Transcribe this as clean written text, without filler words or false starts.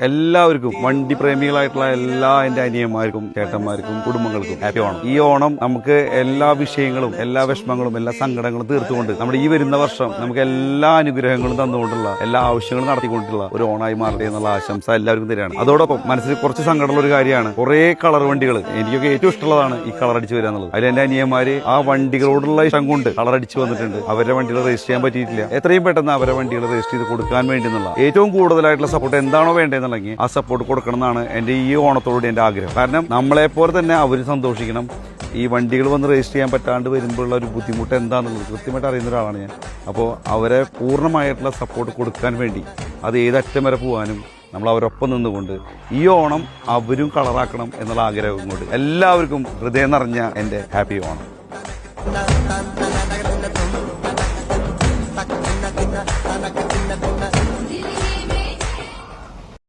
എല്ലാവർക്കും വണ്ടി പ്രേമികളായിട്ടുള്ള എല്ലാ എന്റെ അനിയന്മാർക്കും ചേട്ടന്മാർക്കും കുടുംബങ്ങൾക്കും ഹാപ്പി ഓണം. ഈ ഓണം നമുക്ക് എല്ലാ വിഷയങ്ങളും എല്ലാ വിഷമങ്ങളും എല്ലാ സങ്കടങ്ങളും തീർത്തുകൊണ്ട് നമ്മുടെ ഈ വരുന്ന വർഷം നമുക്ക് എല്ലാ അനുഗ്രഹങ്ങളും തന്നുകൊണ്ടുള്ള എല്ലാ ആവശ്യങ്ങളും നടത്തിക്കൊണ്ടുള്ള ഒരു ഓണായി മാറട്ടെ എന്നുള്ള ആശംസ എല്ലാവർക്കും തരാണ്. അതോടൊപ്പം മനസ്സിൽ കുറച്ച് സങ്കടമുള്ള ഒരു കാര്യമാണ്, കുറെ കളർ വണ്ടികൾ എനിക്കൊക്കെ ഏറ്റവും ഇഷ്ടമുള്ളതാണ് ഈ കളർ അടിച്ച് വരിക എന്നുള്ളത്. അതിൽ എന്റെ അനിയന്മാര് ആ വണ്ടികളോടുള്ള ഇഷ്ടം കൊണ്ട് കളർ അടിച്ച് വന്നിട്ടുണ്ട്. അവരുടെ വണ്ടികൾ രജിസ്റ്റർ ചെയ്യാൻ പറ്റിയിട്ടില്ല. എത്രയും പെട്ടെന്ന് അവരുടെ വണ്ടികൾ രജിസ്റ്റർ ചെയ്ത് കൊടുക്കാൻ വേണ്ടി എന്നുള്ള ഏറ്റവും കൂടുതലായിട്ടുള്ള സപ്പോർട്ട് എന്താണോ വേണ്ടതെന്നുണ്ടെങ്കിൽ ആ സപ്പോർട്ട് കൊടുക്കണം എന്നാണ് എന്റെ ഈ ഓണത്തോട് എന്റെ ആഗ്രഹം. കാരണം നമ്മളെപ്പോലെ തന്നെ അവർ സന്തോഷിക്കണം. ഈ വണ്ടികൾ വന്ന് രജിസ്റ്റർ ചെയ്യാൻ പറ്റാണ്ട് വരുമ്പോഴുള്ള ഒരു ബുദ്ധിമുട്ട് എന്താണെന്നുള്ളത് കൃത്യമായിട്ട് അറിയുന്ന ഒരാളാണ് ഞാൻ. അപ്പോൾ അവരെ പൂർണ്ണമായിട്ടുള്ള സപ്പോർട്ട് കൊടുക്കാൻ വേണ്ടി അത് ഏതറ്റം വരെ പോകാനും നമ്മൾ അവരൊപ്പം നിന്നുകൊണ്ട് ഈ ഓണം അവരും കളറാക്കണം എന്നുള്ള ആഗ്രഹം കൊണ്ട് എല്ലാവർക്കും ഹൃദയം നിറഞ്ഞ എൻ്റെ ഹാപ്പി ഓണം.